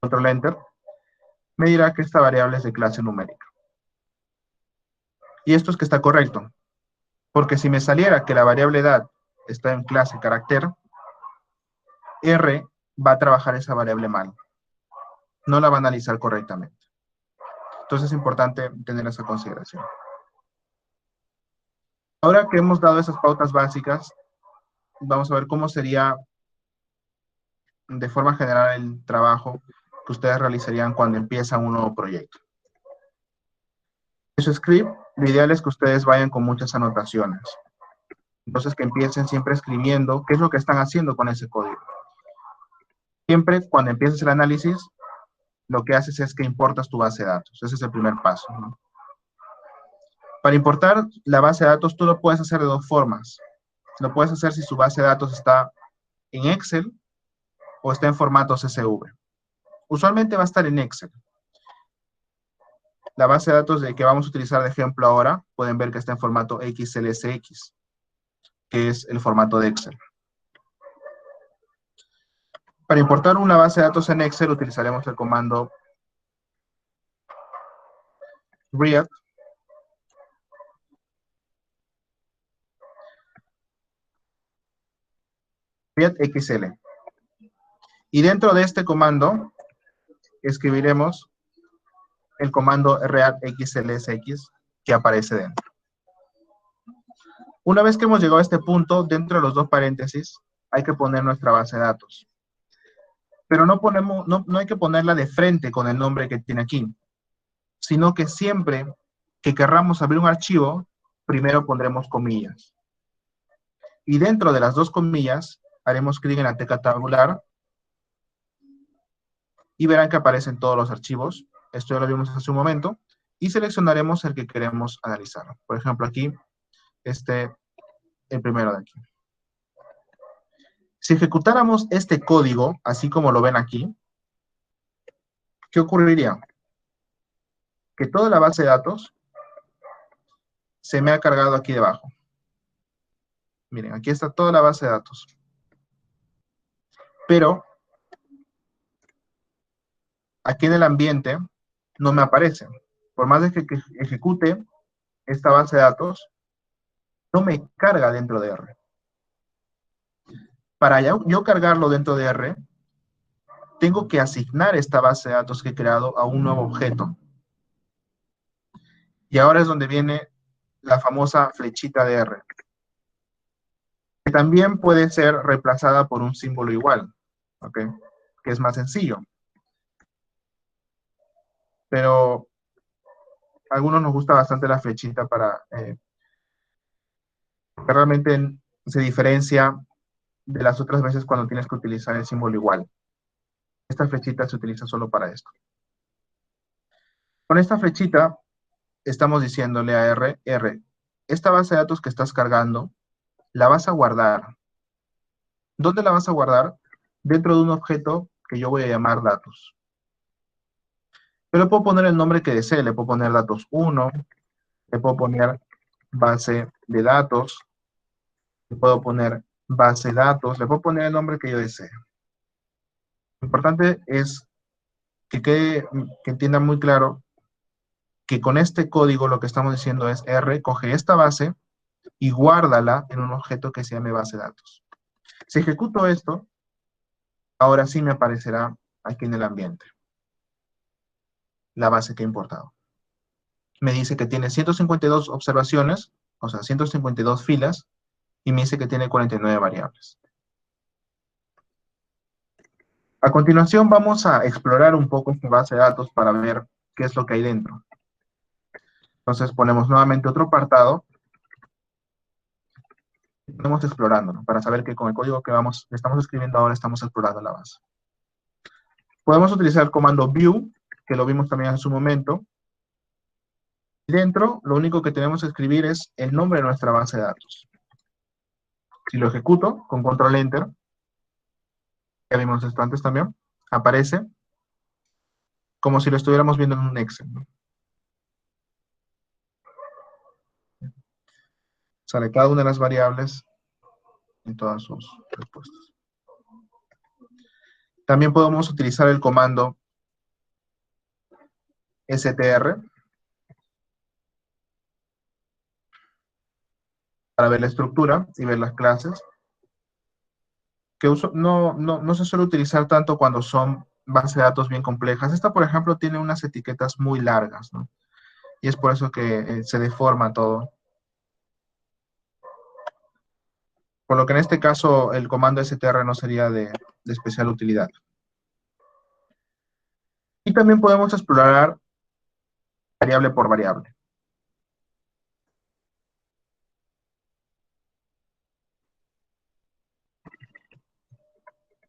control enter, me dirá que esta variable es de clase numérica. Y esto es que está correcto, porque si me saliera que la variable edad está en clase carácter, R va a trabajar esa variable mal. No la va a analizar correctamente. Entonces es importante tener esa consideración. Ahora que hemos dado esas pautas básicas, vamos a ver cómo sería de forma general el trabajo que ustedes realizarían cuando empiezan un nuevo proyecto. En su script, lo ideal es que ustedes vayan con muchas anotaciones. Entonces que empiecen siempre escribiendo qué es lo que están haciendo con ese código. Siempre cuando empieces el análisis, lo que haces es que importas tu base de datos. Ese es el primer paso, ¿no? Para importar la base de datos, tú lo puedes hacer de dos formas. Lo puedes hacer si su base de datos está en Excel o está en formato CSV. Usualmente va a estar en Excel. La base de datos de que vamos a utilizar de ejemplo ahora, pueden ver que está en formato XLSX, que es el formato de Excel. Para importar una base de datos en Excel utilizaremos el comando read XL. Y dentro de este comando escribiremos el comando read XLSX que aparece dentro. Una vez que hemos llegado a este punto, dentro de los dos paréntesis, hay que poner nuestra base de datos. Pero no hay que ponerla de frente con el nombre que tiene aquí, sino que siempre que querramos abrir un archivo, primero pondremos comillas. Y dentro de las dos comillas, haremos clic en la tecla tabular y verán que aparecen todos los archivos. Esto ya lo vimos hace un momento. Y seleccionaremos el que queremos analizar. Por ejemplo, aquí, el primero de aquí. Si ejecutáramos este código, así como lo ven aquí, ¿qué ocurriría? Que toda la base de datos se me ha cargado aquí debajo. Miren, aquí está toda la base de datos. Pero aquí en el ambiente no me aparece. Por más de que ejecute esta base de datos, no me carga dentro de R. Para yo cargarlo dentro de R, tengo que asignar esta base de datos que he creado a un nuevo objeto. Y ahora es donde viene la famosa flechita de R, que también puede ser reemplazada por un símbolo igual, ¿ok? Que es más sencillo. Pero a algunos nos gusta bastante la flechita para que realmente se diferencia de las otras veces cuando tienes que utilizar el símbolo igual. Esta flechita se utiliza solo para esto. Con esta flechita estamos diciéndole a R, esta base de datos que estás cargando, la vas a guardar. ¿Dónde la vas a guardar? Dentro de un objeto que yo voy a llamar datos. Yo le puedo poner el nombre que desee, le puedo poner datos 1, le puedo poner base de datos, le puedo poner base de datos, le puedo poner el nombre que yo desee. Lo importante es que entiendan muy claro que con este código lo que estamos diciendo es R, coge esta base y guárdala en un objeto que se llame base de datos. Si ejecuto esto, ahora sí me aparecerá aquí en el ambiente la base que he importado. Me dice que tiene 152 observaciones, o sea, 152 filas, y me dice que tiene 49 variables. A continuación vamos a explorar un poco esta base de datos para ver qué es lo que hay dentro. Entonces ponemos nuevamente otro apartado y ponemos explorándolo, para saber que con el código que estamos escribiendo ahora estamos explorando la base. Podemos utilizar el comando view, que lo vimos también en su momento. Y dentro, lo único que tenemos que escribir es el nombre de nuestra base de datos. Si lo ejecuto con control enter, ya vimos esto antes también, aparece como si lo estuviéramos viendo en un Excel, ¿no? Sale cada una de las variables y todas sus respuestas. También podemos utilizar el comando str para ver la estructura y ver las clases, que no se suele utilizar tanto cuando son bases de datos bien complejas. Esta, por ejemplo, tiene unas etiquetas muy largas, ¿no? Y es por eso que se deforma todo. Por lo que en este caso el comando str no sería de especial utilidad. Y también podemos explorar variable por variable.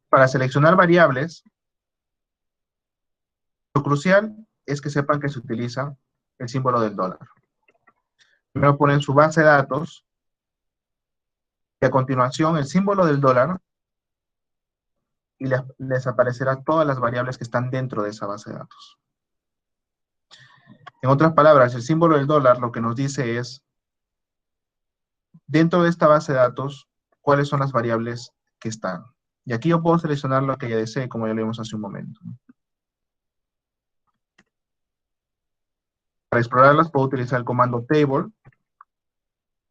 Para seleccionar variables, lo crucial es que sepan que se utiliza el símbolo del dólar. Primero ponen su base de datos y a continuación el símbolo del dólar y les aparecerá todas las variables que están dentro de esa base de datos. En otras palabras, el símbolo del dólar lo que nos dice es, dentro de esta base de datos, cuáles son las variables que están. Y aquí yo puedo seleccionar lo que ya desee, como ya lo vimos hace un momento. Para explorarlas puedo utilizar el comando table,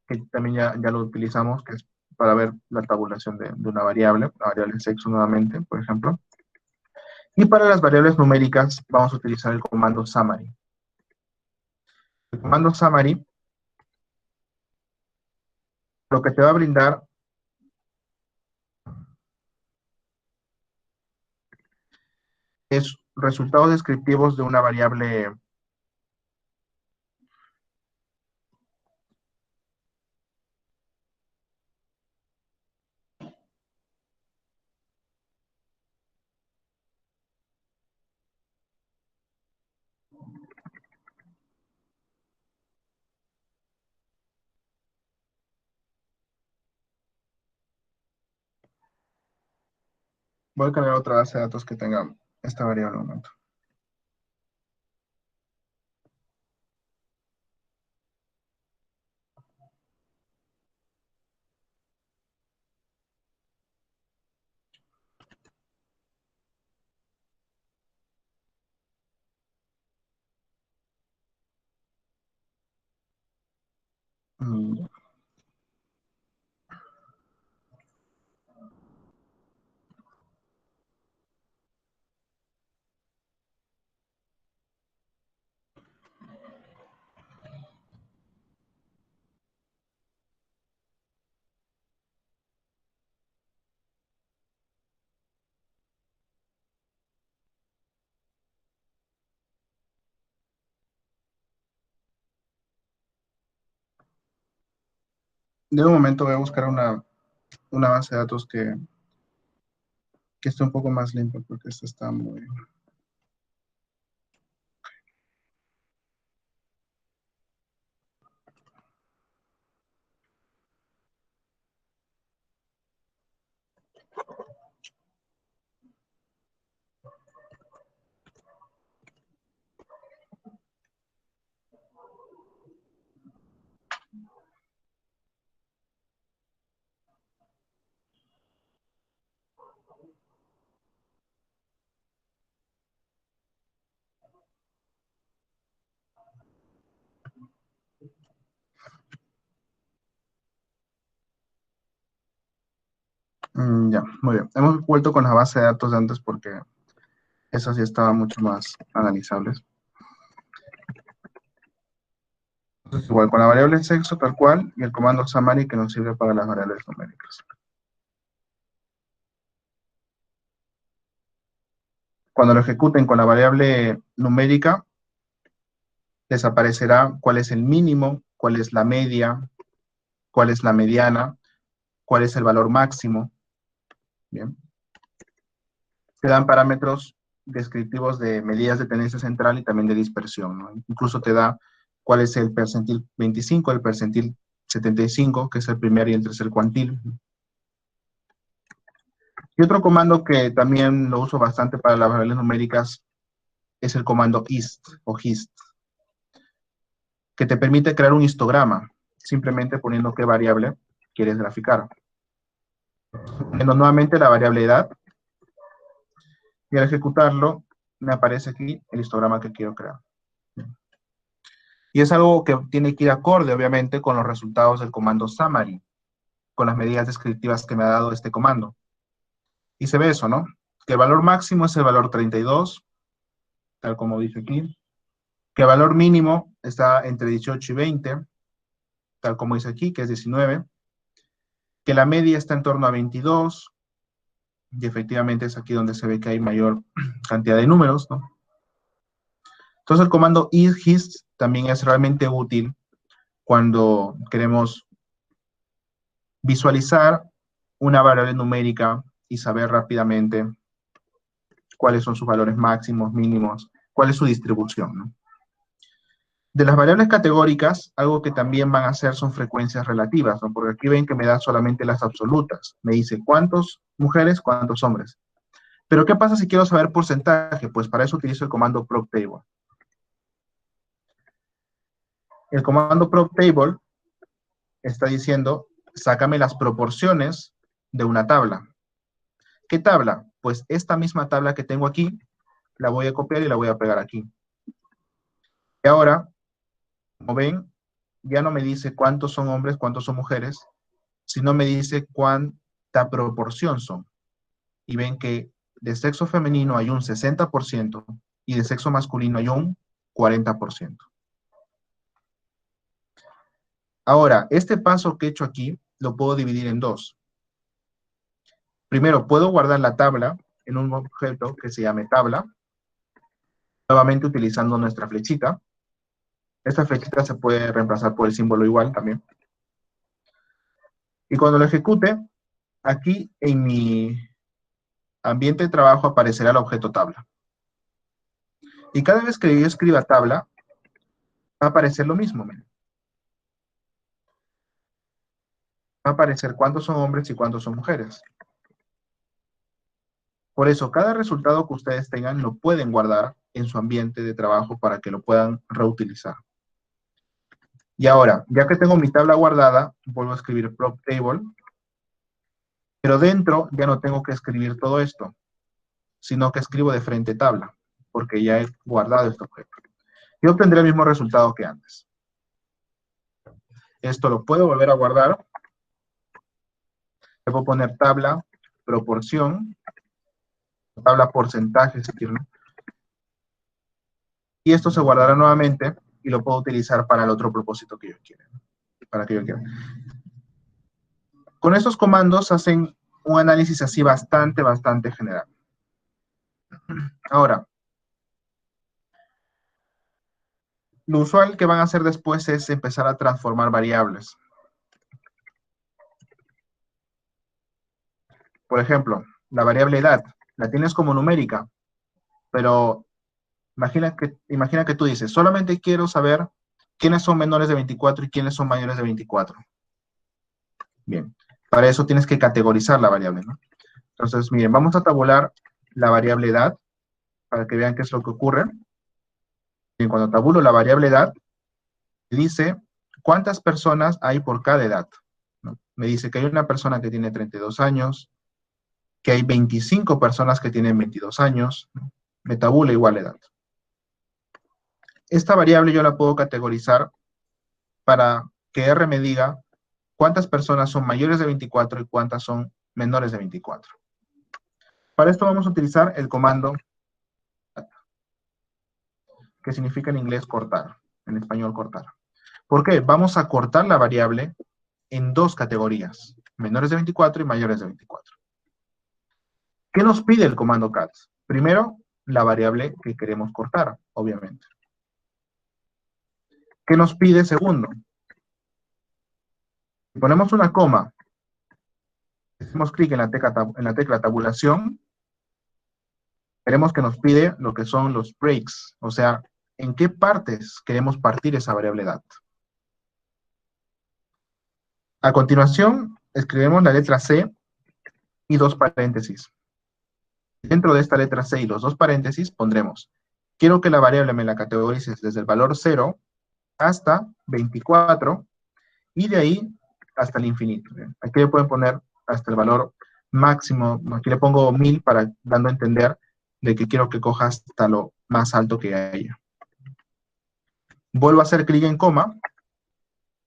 que también ya lo utilizamos, que es para ver la tabulación de una variable, la variable sexo nuevamente, por ejemplo. Y para las variables numéricas vamos a utilizar el comando summary. El comando summary lo que te va a brindar es resultados descriptivos de una variable. Voy a crear otra base de datos que tenga esta variable en un momento. Mm, De un momento voy a buscar una base de datos que esté un poco más limpia, porque esta está muy... Ya, muy bien. Hemos vuelto con la base de datos de antes porque esas sí estaban mucho más analizables. Entonces, igual con la variable sexo tal cual y el comando summary que nos sirve para las variables numéricas. Cuando lo ejecuten con la variable numérica, les aparecerá cuál es el mínimo, cuál es la media, cuál es la mediana, cuál es el valor máximo. Bien. Te dan parámetros descriptivos de medidas de tendencia central y también de dispersión, ¿no? Incluso te da cuál es el percentil 25, el percentil 75, que es el primer y el tercer cuantil. Y otro comando que también lo uso bastante para las variables numéricas es el comando hist o hist, que te permite crear un histograma. simplemente poniendo qué variable quieres graficar. Poniendo nuevamente la variable edad, y al ejecutarlo, me aparece aquí el histograma que quiero crear. Y es algo que tiene que ir acorde, obviamente, con los resultados del comando summary, con las medidas descriptivas que me ha dado este comando. Y se ve eso, ¿no? Que el valor máximo es el valor 32, tal como dice aquí. Que el valor mínimo está entre 18 y 20, tal como dice aquí, que es 19. Que la media está en torno a 22, y efectivamente es aquí donde se ve que hay mayor cantidad de números, ¿no? Entonces el comando isHist también es realmente útil cuando queremos visualizar una variable numérica y saber rápidamente cuáles son sus valores máximos, mínimos, cuál es su distribución, ¿no? De las variables categóricas, algo que también van a hacer son frecuencias relativas, ¿no? Porque aquí ven que me da solamente las absolutas. Me dice cuántos mujeres, cuántos hombres. Pero ¿qué pasa si quiero saber porcentaje? Pues para eso utilizo el comando proptable. El comando proptable está diciendo, sácame las proporciones de una tabla. ¿Qué tabla? Pues esta misma tabla que tengo aquí, la voy a copiar y la voy a pegar aquí. Y ahora, como ven, ya no me dice cuántos son hombres, cuántos son mujeres, sino me dice cuánta proporción son. Y ven que de sexo femenino hay un 60% y de sexo masculino hay un 40%. Ahora, este paso que he hecho aquí, lo puedo dividir en dos. Primero, puedo guardar la tabla en un objeto que se llame tabla, nuevamente utilizando nuestra flechita. Esta flechita se puede reemplazar por el símbolo igual también. Y cuando lo ejecute, aquí en mi ambiente de trabajo aparecerá el objeto tabla. Y cada vez que yo escriba tabla, va a aparecer lo mismo. Miren. Va a aparecer cuántos son hombres y cuántos son mujeres. Por eso, cada resultado que ustedes tengan lo pueden guardar en su ambiente de trabajo para que lo puedan reutilizar. Y ahora, ya que tengo mi tabla guardada, vuelvo a escribir proptable, pero dentro ya no tengo que escribir todo esto, sino que escribo de frente tabla, porque ya he guardado este objeto. Y obtendré el mismo resultado que antes. Esto lo puedo volver a guardar. Le puedo poner tabla, proporción, tabla porcentaje, si quieren. Y esto se guardará nuevamente y lo puedo utilizar para el otro propósito que yo quiera. Para que yo quiera. Con estos comandos hacen un análisis así bastante general. Ahora, lo usual que van a hacer después es empezar a transformar variables. Por ejemplo, la variable edad, la tienes como numérica, pero imagina que tú dices, solamente quiero saber quiénes son menores de 24 y quiénes son mayores de 24. Bien, para eso tienes que categorizar la variable, ¿no? Entonces, miren, vamos a tabular la variable edad para que vean qué es lo que ocurre. Y cuando tabulo la variable edad, dice cuántas personas hay por cada edad, ¿no? Me dice que hay una persona que tiene 32 años, que hay 25 personas que tienen 22 años, ¿no? Me tabula igual edad. Esta variable yo la puedo categorizar para que R me diga cuántas personas son mayores de 24 y cuántas son menores de 24. Para esto vamos a utilizar el comando que significa en inglés cortar, en español cortar. ¿Por qué? Vamos a cortar la variable en dos categorías, menores de 24 y mayores de 24. ¿Qué nos pide el comando cat? Primero, la variable que queremos cortar, obviamente. ¿Qué nos pide segundo? Si ponemos una coma, hacemos clic en la tecla tabulación, veremos que nos pide lo que son los breaks, o sea, en qué partes queremos partir esa variable edad. A continuación, escribimos la letra C y dos paréntesis. Dentro de esta letra C y los dos paréntesis pondremos, quiero que la variable me la categorices desde el valor 0 hasta 24, y de ahí hasta el infinito. ¿Bien? Aquí le pueden poner hasta el valor máximo, aquí le pongo 1000 para dando a entender de que quiero que coja hasta lo más alto que haya. Vuelvo a hacer clic en coma,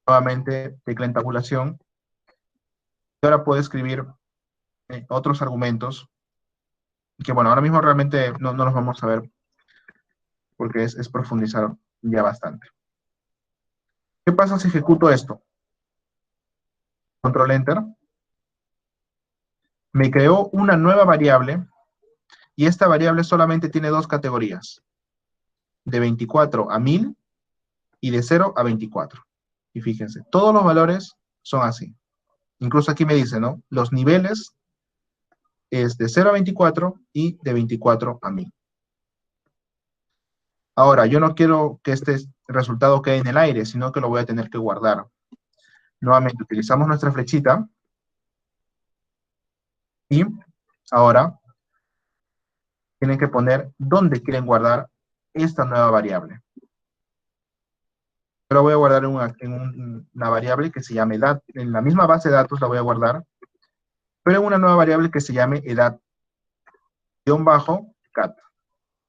nuevamente tecla en tabulación, y ahora puedo escribir otros argumentos, que bueno, ahora mismo realmente no los vamos a ver, porque es profundizar ya bastante. ¿Qué pasa si ejecuto esto? Control Enter. Me creó una nueva variable, y esta variable solamente tiene dos categorías, de 24 a 1000 y de 0 a 24. Y fíjense, todos los valores son así. Incluso aquí me dice, ¿no? Los niveles es de 0 a 24 y de 24 a 1000. Ahora, yo no quiero que este resultado quede en el aire, sino que lo voy a tener que guardar. Nuevamente, utilizamos nuestra flechita y ahora tienen que poner dónde quieren guardar esta nueva variable. Yo la voy a guardar en una variable que se llame edad. En la misma base de datos la voy a guardar, pero en una nueva variable que se llame edad-cat,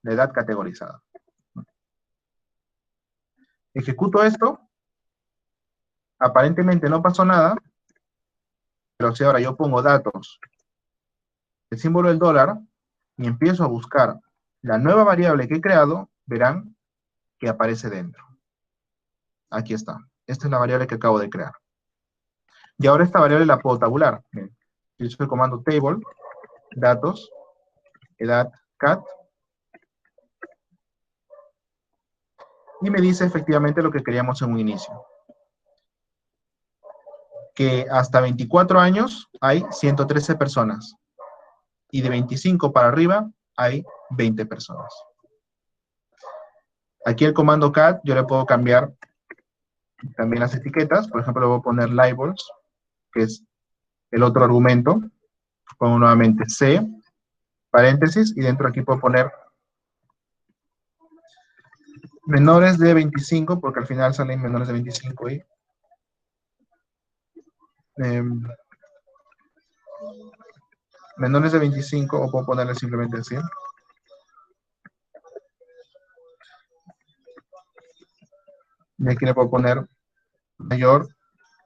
la edad categorizada. Ejecuto esto, aparentemente no pasó nada, pero si ahora yo pongo datos, el símbolo del dólar, y empiezo a buscar la nueva variable que he creado, verán que aparece dentro. Aquí está. Esta es la variable que acabo de crear. Y ahora esta variable la puedo tabular. Utilizo el comando table, datos, edad, cat, y me dice efectivamente lo que queríamos en un inicio. Que hasta 24 años hay 113 personas. Y de 25 para arriba hay 20 personas. Aquí el comando cat, yo le puedo cambiar también las etiquetas. Por ejemplo, le voy a poner labels, que es el otro argumento. Pongo nuevamente C, paréntesis, y dentro aquí puedo poner menores de 25, porque al final salen menores de 25 y menores de 25, o puedo ponerle simplemente así. Y aquí le puedo poner mayor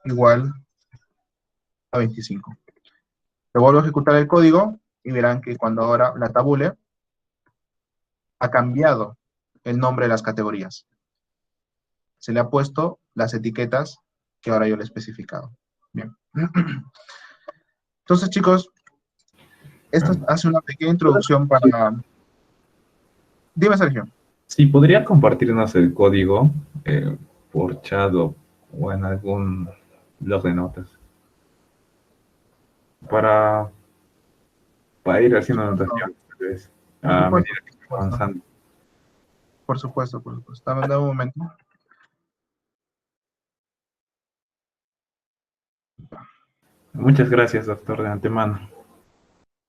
igual a 25. Le vuelvo a ejecutar el código y verán que cuando ahora la tabule, ha cambiado el nombre de las categorías. Se le ha puesto las etiquetas que ahora yo le he especificado. Bien. Entonces, chicos, esto hace una pequeña introducción para... Dime, Sergio. Sí, podría compartirnos el código por chat o en algún blog de notas para ir haciendo anotaciones, tal vez, a medida que esté avanzando. Por supuesto, por supuesto. Dame un momento. Muchas gracias, doctor, de antemano.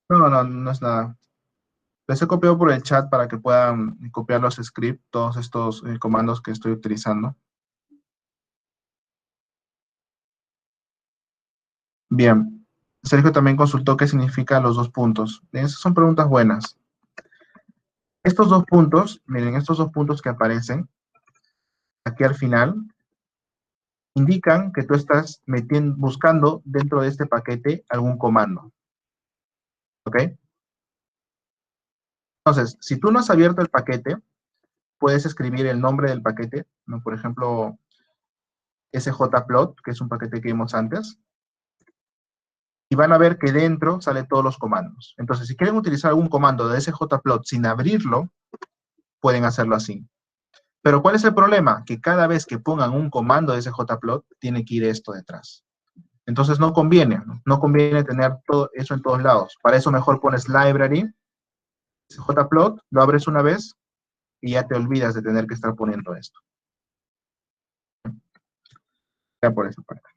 No es nada. Les he copiado por el chat para que puedan copiar los scripts, todos estos comandos que estoy utilizando. Bien. Sergio también consultó qué significan los dos puntos. Esas son preguntas buenas. Estos dos puntos, miren, estos dos puntos que aparecen aquí al final, indican que tú estás buscando dentro de este paquete algún comando. ¿Ok? Entonces, si tú no has abierto el paquete, puedes escribir el nombre del paquete, ¿no? Por ejemplo, sjplot, que es un paquete que vimos antes, y van a ver que dentro salen todos los comandos. Entonces, si quieren utilizar algún comando de sjplot sin abrirlo, pueden hacerlo así. Pero ¿cuál es el problema? Que cada vez que pongan un comando de sjplot, tiene que ir esto detrás. Entonces no conviene tener todo eso en todos lados. Para eso mejor pones library, sjplot, lo abres una vez y ya te olvidas de tener que estar poniendo esto. Ya por esa parte.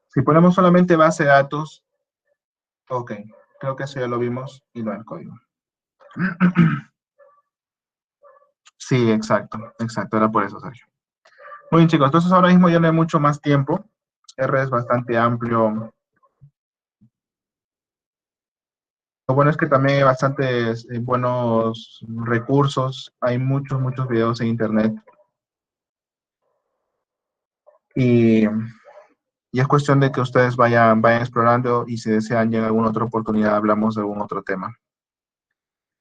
Si ponemos solamente base de datos, ok, creo que eso ya lo vimos y no el código. Sí, exacto, era por eso, Sergio. Muy bien, chicos, entonces ahora mismo ya no hay mucho más tiempo. R es bastante amplio. Lo bueno es que también hay bastantes buenos recursos. Hay muchos videos en internet. Y es cuestión de que ustedes vayan explorando y si desean ya en alguna otra oportunidad hablamos de algún otro tema.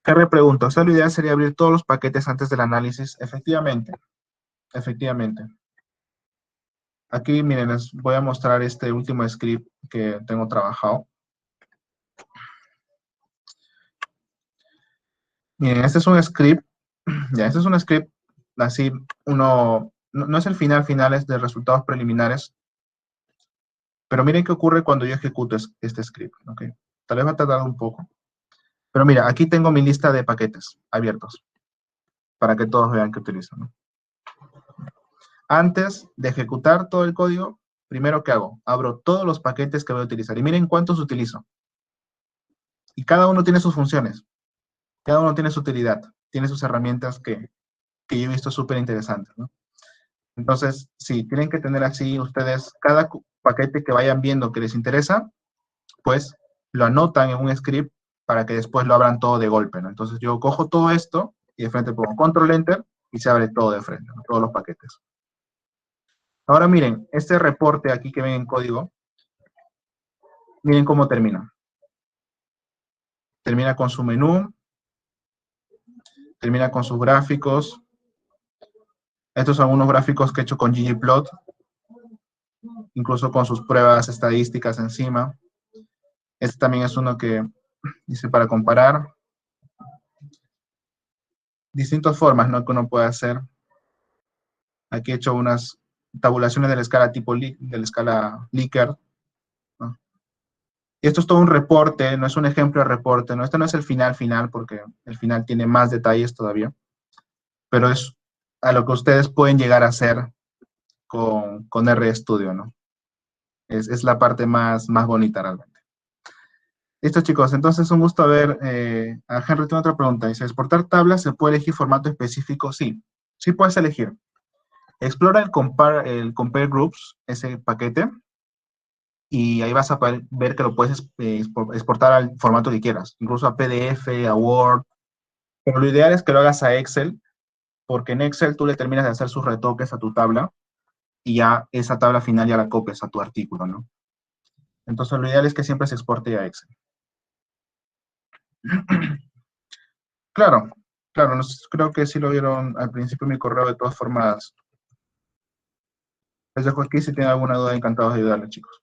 Carre pregunta, o sea, lo ideal sería abrir todos los paquetes antes del análisis. Efectivamente, efectivamente. Aquí, miren, les voy a mostrar este último script que tengo trabajado. Miren, este es un script, ya, este es un script, así, no es el final, es de resultados preliminares, pero miren qué ocurre cuando yo ejecuto este script, ¿ok? Tal vez va a tardar un poco. Pero mira, aquí tengo mi lista de paquetes abiertos, para que todos vean qué utilizo, ¿no? Antes de ejecutar todo el código, primero, ¿qué hago? Abro todos los paquetes que voy a utilizar. Y miren cuántos utilizo. Y cada uno tiene sus funciones. Cada uno tiene su utilidad. Tiene sus herramientas que yo he visto súper interesantes, ¿no? Entonces, sí, tienen que tener así ustedes, cada paquete que vayan viendo que les interesa, pues lo anotan en un script para que después lo abran todo de golpe, ¿no? Entonces yo cojo todo esto y de frente pongo Control Enter y se abre todo de frente, ¿no? Todos los paquetes. Ahora miren, este reporte aquí que ven en código, miren cómo termina. Termina con su menú, termina con sus gráficos. Estos son unos gráficos que he hecho con ggplot, incluso con sus pruebas estadísticas encima. Este también es uno que dice para comparar. Distintas formas, ¿no?, que uno puede hacer. Aquí he hecho unas tabulaciones de la escala tipo de la escala Likert, ¿no? Y esto es todo un reporte, no es un ejemplo de reporte, ¿no? Este no es el final, porque el final tiene más detalles todavía, pero es a lo que ustedes pueden llegar a hacer con RStudio, ¿no? Es la parte más bonita realmente. Listo, chicos, entonces un gusto ver. A Henry tiene otra pregunta. Dice, ¿exportar tablas se puede elegir formato específico? Sí, sí puedes elegir. Explora el compare groups, ese paquete, y ahí vas a poder ver que lo puedes exportar al formato que quieras, incluso a PDF, a Word, pero lo ideal es que lo hagas a Excel, porque en Excel tú le terminas de hacer sus retoques a tu tabla, y ya esa tabla final ya la copias a tu artículo, ¿no? Entonces lo ideal es que siempre se exporte a Excel. Claro, claro, creo que sí lo vieron al principio en mi correo. De todas formas, les dejo aquí si tienen alguna duda, encantados de ayudarles, chicos.